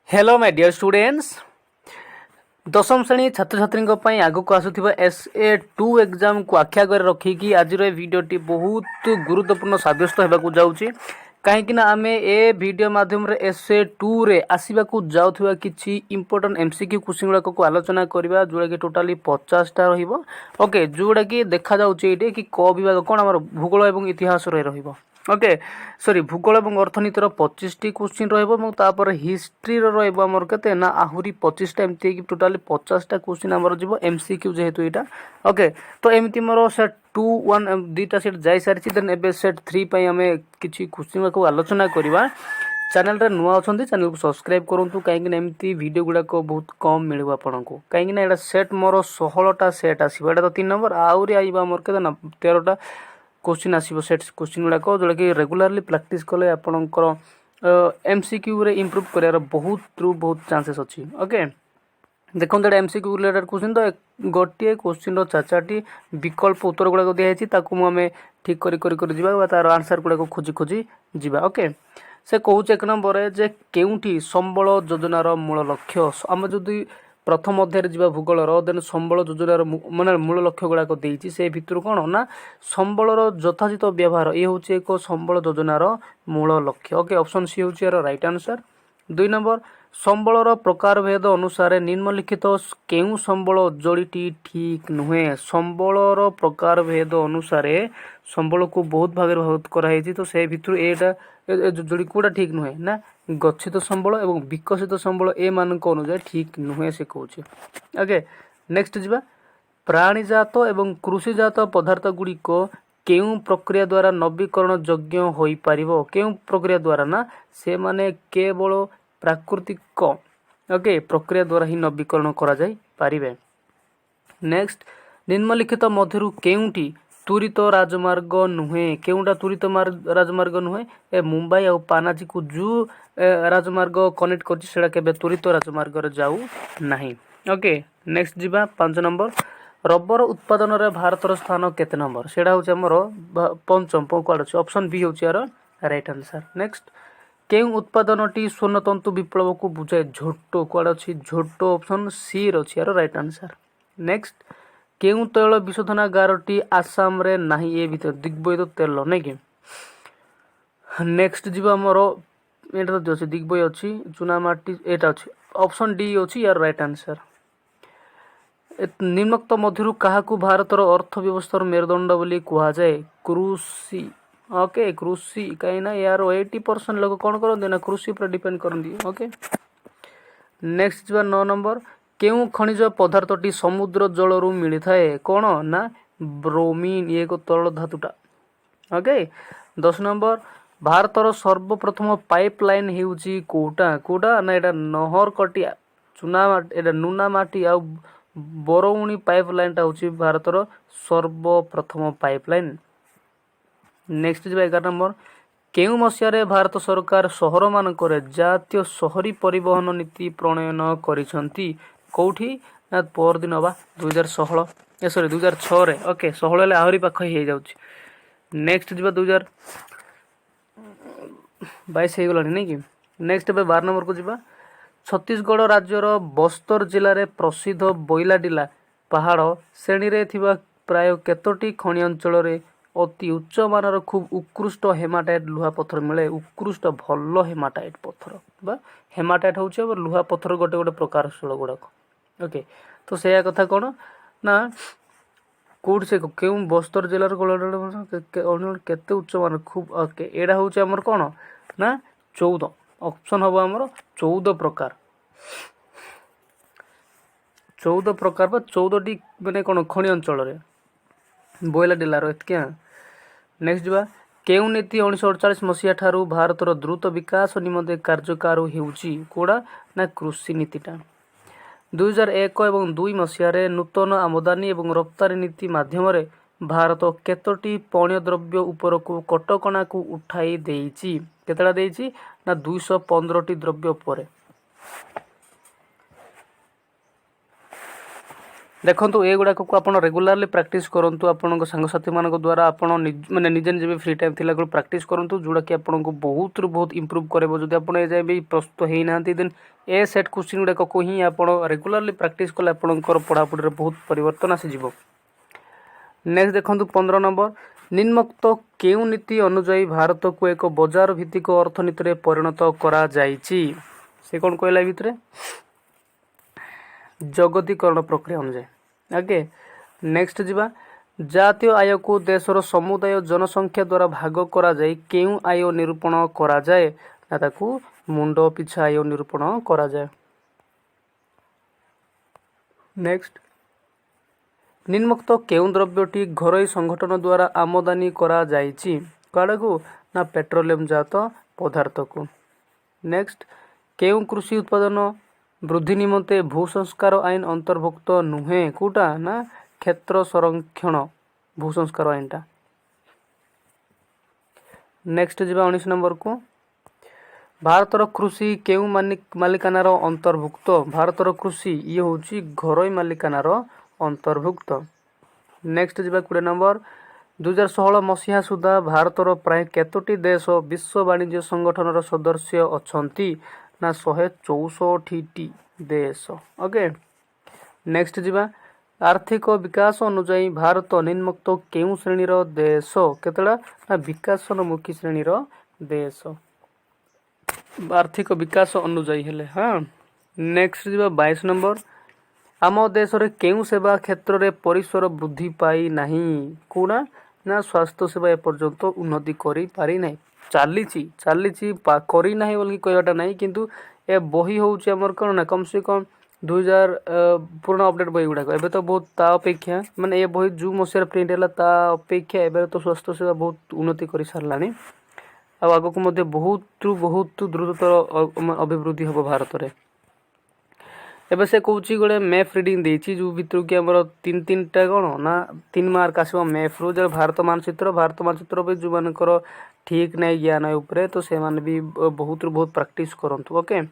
Hello my dear students दशम श्रेणी छात्र छात्री आग को आसुवा SA2 एग्जाम को आखि आगे रखिकी आज भिडियोटी बहुत गुरुत्वपूर्ण सब्यस्त होगा जाऊँगी कहीं आम ए वीडियो माध्यम SA2 रे आसवाक जाऊा कि इंपोर्टेंट MCQ क्वेश्चन गुड़ाक को आलोचना करवा जोड़ा कि टोटाली 50टा ओके जोड़ा कि देखा जाऊँगी कि क विभाग कौन आम भूगोल और इतिहास ओके सॉरी भूगोल और अर्थनीतिर 25टी क्वेश्चन रही हिस्ट्री रमर के ना आहरी 25टा एमती टोटाली 50टा क्वेश्चन आमर जीव MCQ जेहेतु यहाँ ओके तो एमती मोर सेट 2 1 2टा सेट जाई सारी देन एबे सेट 3 आम किसी क्वेश्चन को आलोचना करवा चैनल रे नुआ अच्छा चैनल को सब्सक्राइब करूँ कहीं एमती वीडियो गुड़ाक बहुत कम मिले आपको कहीं सेट मोर 16टा सेट आसो यहाँ तो 3 नंबर आहरी आमर के 13टा क्वेश्चन आसो सेट क्वेश्चन गुड़ाक जोटा कि रेगुलारली प्रैक्टिस कले आपणकर MCQ रे इम्प्रूव कर बहुत चांसेस अच्छी ओके देखो MCQ रिलेटेड क्वेश्चन तो गोटे क्वेश्चन चार विकल्प उत्तर गुड़ाक दिखाई आम ठीक कर तार आंसर गुड़ाक खोजी खोजी जावा ओके से कहूँ 1 नंबर जे केउठी संबल योजनार मूल लक्ष्य आम जदि प्रथम अध्याय जा भूगोलर देन संबल योजनार माने मूल लक्ष्य गुड़ाक देती से भितर कौन ना संबलर यथाचित व्यवहार ये हूँ एक संबल योजनार मूल लक्ष्य ओके ऑप्शन सी हूँ यार राइट आंसर 2 नंबर संबलर प्रकार भेद अनुसार निम्नलिखित केउ संबल जोड़ीटी ठीक नुहे संबलर प्रकार भेद अनुसार संबल को बहुत भाग भाग कराई तो से भितर एटा जोड़ी कौटा ठीक नुहे ना गच्छित संबल और विकसित संबल ए मान अनुसार ठीक नुहे से कौन ओके नेक्स्ट जा प्राणीजात एवं कृषिजात पदार्थ गुड़िक केउ प्रक्रिया द्वारा नवीकरण योग्य हो पारिबो केउ प्रक्रिया द्वारा ना से माने केवल प्राकृतिक ओके प्रक्रिया द्वारा ही नवीकरण करा जाई पारिबे नेक्स्ट निम्नलिखित मध्यरु केउटी तुरित राजमार्ग नुहे केउटा तुरित राजमार्ग नुहे ए मुंबई और पानाजी को जो राजमार्ग कनेक्ट कर तुरित राजमार्ग रे जाऊ नहीं ओके नेक्स्ट जीवा 5 नंबर रबर उत्पादन रे भारतर स्थान केते नंबर सेटा होचे हमर पंचम कौन अच्छे ऑप्शन बी होचे यार राइट आंसर नेक्स्ट केउ उत्पादनटी स्वर्णतंतु विप्लव को बुझाए झोटो कौन अच्छी झोटो ऑप्शन सी रही यार राइट आंसर नेक्स्ट केउ तैल विशोधनागारटी आसाम रे नहीं ये भीतर दिग्बोध तेल नहीं कि नेक्स्ट जीव आमर एटा तो अच्छे दिग्बोय अच्छी चुनामाटी एटा अच्छी ऑप्शन डी अच्छी यार राइट आंसर निम्नोक्त मध्यरु काहाकू भारतर अर्थव्यवस्थार मेरुदंड बोली कहा जाए कृषि ओके कृषि कहीं ना यार 80% लोग कौन करते ना कृषि पर डिपेंड करती ओके नेक्स्ट जा 9 नंबर केउ खनिज पदार्थटी समुद्र जलरू मिली थाए कौन ना ब्रोमीन ये तरल धातुटा ओके 10 नंबर भारतर सर्वप्रथम पाइपलाइन हेउची कोटा कोटा ना एटा नहर कटिया चुना एटा नुना माटी आ बरौणी पाइपलाइन टा हूँ भारतर सर्वप्रथम पाइपलाइन नेक्स्ट जी 11 नंबर केउ मसीह भारत सरकार सहर मानक जातीय शहरी परिवहन नीति प्रणयन करिसंती कौठी ना परदिन बा 2016 सॉरी 2006 रे ओके 16 आहरी पाख ही जाउची नेक्स्ट जी 2022 हो गलानी नहीं कि नेक्स्ट 12 नंबर को जीवा छत्तीसगढ़ राज्यर बस्तर जिले में प्रसिद्ध बैलाडिला पहाड़ श्रेणी रे थिबा प्राय केतोटी खनि अंचल अति उच्च मानर खूब उत्कृष्ट हेमाटाइट लुहा पत्थर मिले उत्कृष्ट भल हेमाटाइट पत्थर बा हेमाटाइट हूँ लुहा पत्थर गोटे गोटे प्रकार स्थल गुड़ाक ओके तो से कथा कौन ना कौट से क्यों बस्तर जिलार केते उच्च मान खूब ओके एटा हूँ आमर कौन ना 14 ऑप्शन हम आमर 14 प्रकार 14 प्रकार 14टी मैंने कौन खनि अंचल बैलाडिलार एतकिया नेक्स्ट जा केउ नीति 1948 मसीहा ठारू भारतर द्रुत विकास निमंते कार्यकार हेउची कोड़ा ना कृषि नीतिटा 2001 और 2 मसीह नूतन आमदानी और रप्तानी नीति माध्यम भारत केतोटी पण्य द्रव्य उपर को कटकणा को उठाई देइची केतटा देइची ना 215टी द्रव्य उपर देखो एगुड़ाक को आप रेगुलाली प्रैक्टिस करूँ आपण सांगसाथी मान द्वारा आपण मैंने निजे निजे भी फ्री टाइम थी प्रैक्टिस करूँ जोटा कि आपको बहुत बहुत इम्प्रूव करेंगे जब आप जाए भी प्रस्तुत होना देन ए सेट क्वेश्चन गुड़ाक को ही आप रेगुलाली प्रैक्टिस कले आपंकर पढ़ापढ़ी बहुत परिवर्तन आसीज। नेक्स्ट देखो 15 नंबर निम्नोक्त केउ नीति अनुजाई भारत को एक बजार भित्तिक अर्थनीति में परिणत करा जाइछि से कौन कहला भितर जगतीकरण प्रक्रिया अनुजाई आगे। नेक्स्ट जीवा जातीय आय को देशर समुदाय जनसंख्या द्वारा भाग करा जाए केउ आय निरूपण करा जाए ना ताकू मुंड पिछा आय निरूपण करा जाए। नेक्स्ट निम्नोक्त केउ द्रव्यटी घरोई संगठन द्वारा आमदानी करा जाइछि काड़ा को ना पेट्रोलियम जात पदार्थ को। नेक्स्ट केउ कृषि उत्पादन वृद्धि निमंते भू संस्कार आईन अंतर्भुक्त नुहे कोटा ना क्षेत्र संरक्षण भू संस्कार आईन टा। नेक्स्ट जीवा 19 नंबर को भारतर कृषि केउ मालिकानार अंतर्भुक्त भारतर कृषि ये होची घरोई मालिकानार अंतर्भुक्त। नेक्स्ट जीवा 20 नंबर 2016 मसीहा सुधा भारतर प्राय केतोटी देश विश्व वाणिज्य संगठन सदस्य अछंती ना 164 देश ओके। नेक्स्ट जीवा आर्थिक विकास अनुजाई भारत निम्नोक्त केउ श्रेणीर देश केतला ना विकासोन्मुखी श्रेणीर देश आर्थिक विकास अनुजाई हेले। हाँ नेक्स्ट जीवा 22 नंबर आम देश रे केउ सेवा क्षेत्र रे परिसर वृद्धि पाई नाही कोना ना स्वास्थ्य सेवा एपर्यंत उन्नति करी पारी नाही चलीची करी नाही बोल कहवाटा नाही किंतु ए बही होउची हमर कोन ना कम से कम 2000 पूर्ण अपडेट बही गुड़ाक एबे तो बहुत ता अपेक्षा माने ए बही जो मसिया प्रिंट हैला ता अपेक्षा एबे तो स्वास्थ्य सेवा बहुत उन्नति करी सारलानी आगक बहुत द्रुततर अभिवृद्धि हम भारत में। एबे से कौची गोटे मैप रिडिंग देछि जो भितर कि हमर तीन टा कौन ना 3 मार्क आसो मैप रू जो भारत मानचित्र भी जो मानकर ठीक नहीं ज्ञान उपरे तो से माने भी बहुत प्रैक्टिस करंतु ओके।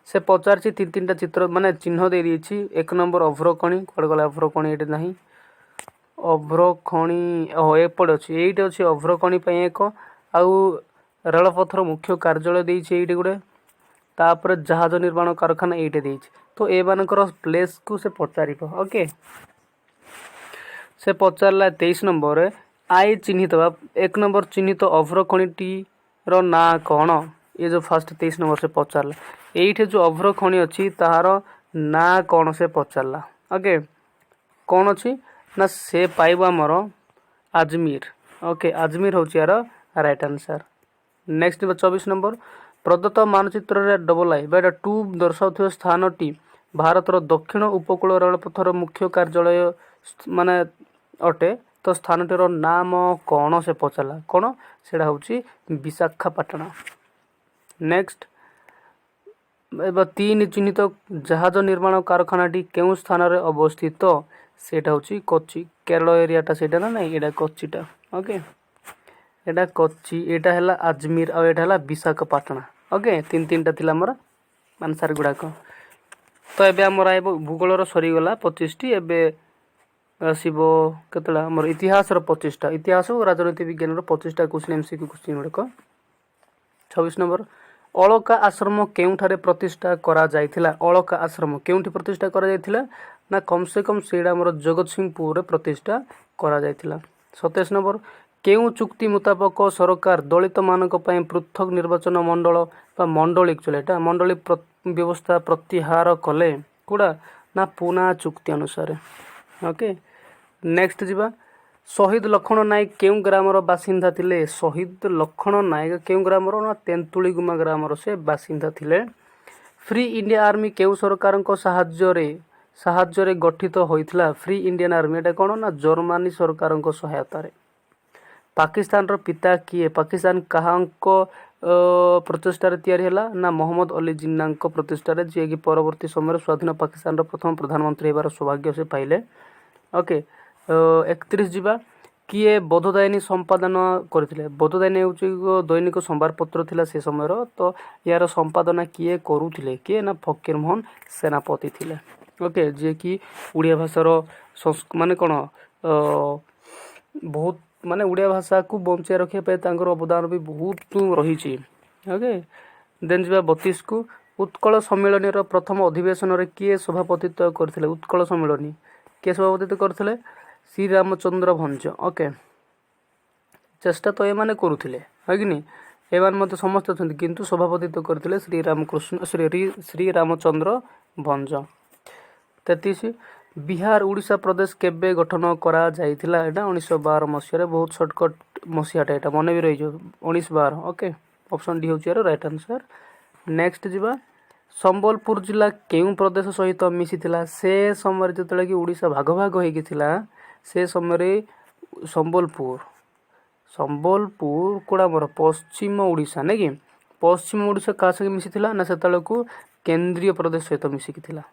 से पचारछि 3 टा चित्र माने चिन्ह दे देछि 1 नंबर अभ्रखणी कोड गला अभ्रखणी एटे नाही अभ्रखणी ओ एपड अछि एइटे अछि अभ्रखणी पय एक आउ रेलपथर मुख्य कार्यालय देछि एइटे गुडे तापर जहाज निर्माण कारखाना एइटे देछि तो ए मानकर प्लेस को से पचारिबो ओके। से पचारला 23 नंबर आई चिन्हित 1 नंबर चिन्हित अभ्रखणीटी रो ना कौन ये जो फर्स्ट 23 नंबर से पचारला एइठे जो अभ्रखणी अछि ताहार ना कौन से पचारला ओके कौन अछि ना से पाइबो हमर अजमेर ओके अजमेर होछि यार राइट आंसर। नेक्स्ट 24 नंबर प्रदत्त मानचित्र रे डबल आई बेटा 2 दर्शाउथिबा स्थानटी भारतर दक्षिण उपकूल रेलपथर मुख्य कार्यालय माने अटे तो स्थानटीर नाम कौन से पचारला कौन सेटा होछि विशाखापट्टनम। नेक्स्ट एबा 3 चिन्हित जहाज निर्माण कारखानाटी केउ स्थान रे अवस्थित सेटा होछि कोच्चि केरल एरियाटा सेटा ना नहीं एटा कोच्चिटा ओके एटा कोच्चि एटा हैला अजमेर और एटा हैला विशाखापट्टनम ओके 3टा थिला हमर आंसर गुडाक। तो एबे हमर आइबो भूगोल सरी गला 25 टी एबे आसीबो केतला हमर इतिहास रो 25 टा इतिहास और राजनीति विज्ञान रो 25 टा क्वेश्चन एमसीक्यू क्वेश्चन गुडाक। 26 नंबर अलका आश्रम केउठारे प्रतिष्ठा करा जायथिला अलका आश्रम केउठी प्रतिष्ठा करा जायथिला ना कम से कम सेडा हमर जगतसिंहपुर रे प्रतिष्ठा करा जायथिला। 27 नंबर केउ चुक्ति मुताबक सरकार दलित मानक पय पृथक निर्वाचन मंडल बा मंडली चलेटा मंडली व्यवस्था प्रत्याहार कले कोडा ना पुना चुक्ति अनुसार ओके। नेक्स्ट जीवा शहीद लखन नायक केउ ग्रामर बासिंदा थिले शहीद लखन नायक केउ ग्रामर ना तेंतुली गुमा ग्रामर से बासिंदा थिले। फ्री इंडिया आर्मी केउ सरकार को साहाय्य रे गठित होइथिला फ्री इंडियन आर्मी एटा कोन ना जर्मनी सरकार को सहायता रे। पाकिस्तान रो पिता किए पाकिस्तान कहांको प्रचेष्टा तैयारी हैला ना मोहम्मद अली जिन्ना को प्रचेष्टा रे जे कि परवर्ती समय स्वाधीन पाकिस्तान रो प्रथम प्रधानमंत्री हेबार सौभाग्य से पाइले ओके। 31 जीवा किए बोधदायिनी संपादन करथिले बोधदायिनी होची दैनिक संवादपत्र थिला से समय रो तो यार संपादन किए करूथिले किए ना फकीर मोहन सेनापति थिले ओके जे कि ओडिया भाषार माने कौन बहुत माने ओडिया भाषा को बंचाई रखा अवदान भी बहुत रही। ओके देन जा 32 को उत्कल सम्मिलन प्रथम अधिवेशन रे किए सभापतित्व करथिले उत्कल सम्मिलन किए सभापतित्व करथिले श्रीरामचंद्र भंज। ओके चेष्टा तो ये करुथिले है कि नहीं एमान मत समस्त अच्छा किंतु सभापतित्व करथिले श्रीरामचंद्र भंज। 33 बिहार उड़ीसा प्रदेश केबे गठन करा जाइथिला एटा 1912 मसीह बहुत शॉर्टकट मसीहाटा एटा मन भी रही 1912। ओके ऑप्शन डी होची यार राइट आंसर। नेक्स्ट जीवा संबलपुर जिला केउ प्रदेश सहित मिसिथिला से समय जतले कि उड़ीसा भाग भाग होइकी थिला से समय संबलपुर कोड़ा मोर पश्चिम उड़ीसा नहीं कि पश्चिम उड़ीसा क्या सहित मिसिथिला ना सेतले को केंद्रीय प्रदेश सहित मिसिकी थिला।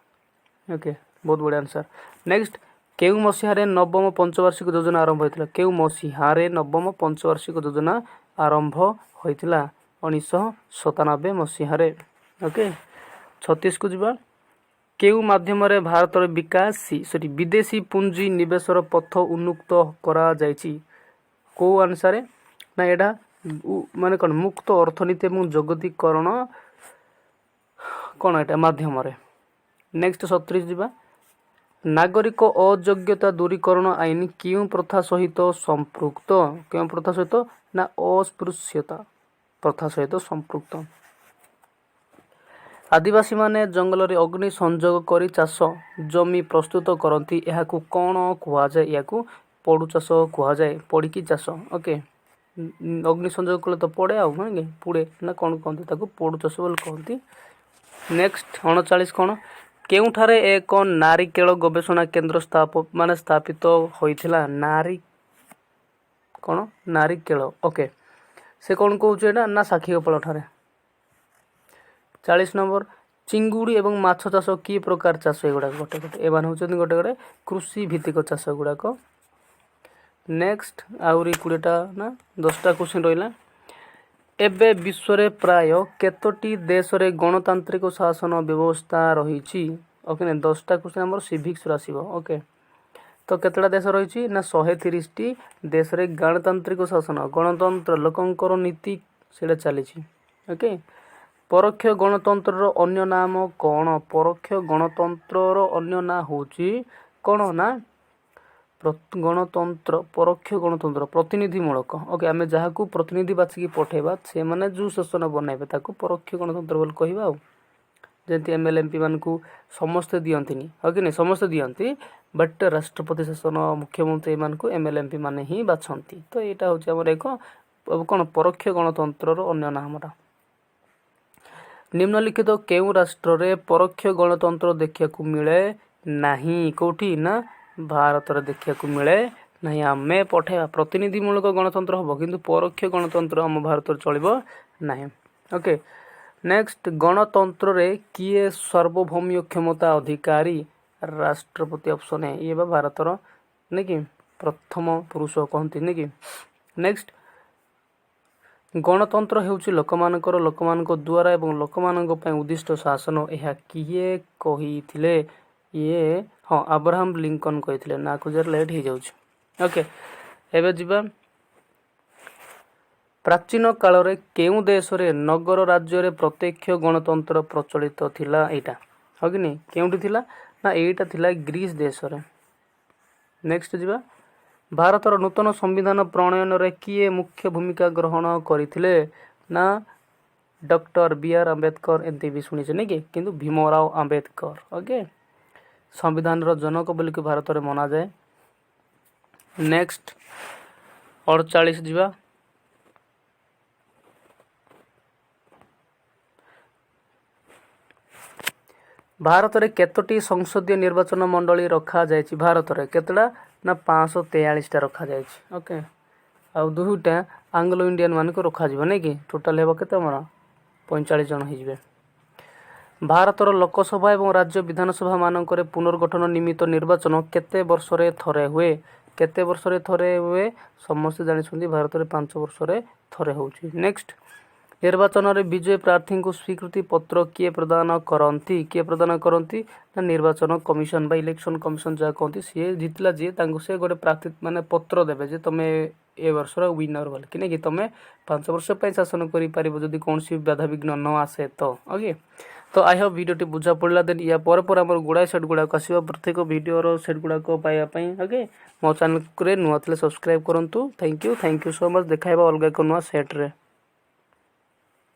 ओके बहुत बढ़िया आंसर। नेक्स्ट केउ मसीहारे नवम पंचवार्षिक योजना आरंभ होइतिला केउ मसीहारे नवम पंचवार्षिक योजना आरंभ होइतिला 1997 मसीहारे। ओके 36 को जीवा केउ माध्यम रे भारत विकास विदेशी पुंजी निवेशर पथ उन्मुक्त करा जायछि को अनुसार ना एडा माने कौन मुक्त अर्थनीति और जगतीकरण कौन एटा माध्यम रे। नेक्स्ट 37 जीवा नागरिक अयोग्यता दूरीकरण आईन क्यों प्रथा सहित संपृक्त क्यों प्रथा सहित ना अस्पृश्यता प्रथा सहित संपृक्त। आदिवासी माने जंगल रे अग्नि संजोग करी चाष जमी प्रस्तुत करती यह कौन कह जाए या पड़ू चाष कह जाए पड़िकी चाष। ओके अग्नि संजोग कले तो पड़े आउ पुड़े ना कौन कहते पड़ू चाष बोल कहती। नेक्स्ट 39 कौन केउठारे एक नारिकेल गवेषणा केन्द्र स्थापित होइथिला नारी कौन नारिकेल। ओके से कौन कहूँ ना साक्षीगोपाल ठारे। 40 नंबर चिंगुड़ी एवं माछ चाष कि प्रकार चाष एगुड़ा गोटे गोटे एमान होचନ୍ତି गोटे गोटे कृषि भित्तिक चाष गुड़ाक। नेक्स्ट आउरी 20टा ना 10टा क्वेश्चन रहिला एबे विश्व रे प्राय केतोटी देश रे गणतांत्रिक शासन व्यवस्था रही। ओके ना 10टा क्वेश्चन हमर सिविक्स आसीबो। ओके तो केतटा देश रही ना 130टी देश रे गणतांत्रिक शासन गणतंत्र लोकंकर नीति सेटा चली। ओके परोक्ष गणतंत्र अन्य नाम कौन परोक्ष गणतंत्र अन्य ना होची कौन ना गणतंत्र परोक्ष गणतंत्र प्रतिनिधिमूलक। ओके आमे जहाँ को प्रतिनिधि बाछिकी पठेबा से माने जो शासन बनाइबे ताको परोक्ष गणतंत्र बोल कहबा जंती एमएलएमपी मान को समस्त दियंतिनी हो कि नहीं समस्त दियंती बट राष्ट्रपति शासन मुख्यमंत्री मान को एमएलएमपी माने ही बाछंती। तो एटा होची हमर एक कौन परोक्ष गणतंत्र अन्य नामटा। निम्नलिखित केउ राष्ट्र रे परोक्ष गणतंत्र देखिया को मिले नहीं कोठी ना भारत रे देखिया को मिले नहीं आमे पठेबा प्रतिनिधिमूलक गणतंत्र हबो किंतु परोक्ष गणतंत्र हम भारत रे चलिबो नहीं। ओके नेक्स्ट गणतंत्र रे किए सार्वभौमिक क्षमता अधिकारी राष्ट्रपति ऑप्शन है ये भारत रो नहीं कि प्रथम पुरुष कहती नहीं कि। नेक्स्ट गणतंत्र हेउची लोकमानकर लोकमानक द्वारा एवं लोकमानक पय उद्दिष्ट शासन यह किए कहिथिले ये हाँ अब्राहम लिंकन कहिथिले ना को जर लेट हो जाउछ। ओके एबे जिबा प्राचीन काल रे केउ देश रे नगर राज्य रे प्रत्यक्ष गणतंत्र प्रचलित थिला एटा हो कि नहीं केउठी थिला ना एटा थिला ग्रीस देश रे। नेक्स्ट जिबा भारतर नूतन संविधान प्रणयन रे किए मुख्य भूमिका ग्रहण करथिले ना डॉक्टर बी.आर. अम्बेडकर एंती भी सुनी नहीं कि किंतु भीमराव अम्बेडकर। ओके संविधान रो जनक बोली कि भारत रे मना जाए। नेक्स्ट 48 जिबा भारत रे केतोटी संसदीय निर्वाचन मंडली रखा जायछि भारत रे केतडा ना 543टा रखा जायछि। ओके आ दुईटा आंग्लो इंडियन मान को रखा जिवो नै कि टोटल हेबो केते हमर 45 जन हो जिवे। भारतर लोकसभा एवं राज्य विधानसभा मानक पुनर्गठन निमित्त निर्वाचन केते वर्ष रे थरे हुए केते वर्ष रे थरे हुए समस्त जानि सुंदी भारत रे 5 वर्ष रे थरे होउछि। नेक्स्ट निर्वाचन में विजयी प्रार्थी को स्वीकृति पत्र किए प्रदान करती ना निर्वाचन कमिशन बा इलेक्शन कमिशन जहाँ कहती सी जितला जी से गोटे प्रार्थी माने पत्र देवे जे तुम ए वर्षर विनर बोल कि नहीं तुम 5 वर्ष शासन कर कौन सी बाधा विघ्न न आसे तो ओके। तो आई होप वीडियो बुझा पड़ा देन या पर आम गुड़ाए सेट गुड़ाक आसो प्रत्येक वीडियो सेट गुड़ाक पाइबापी ओके। मो चैनल नुआ सब्सक्राइब करूँ। Thank you so much. देखा अलग एक नुआ सेट्रे।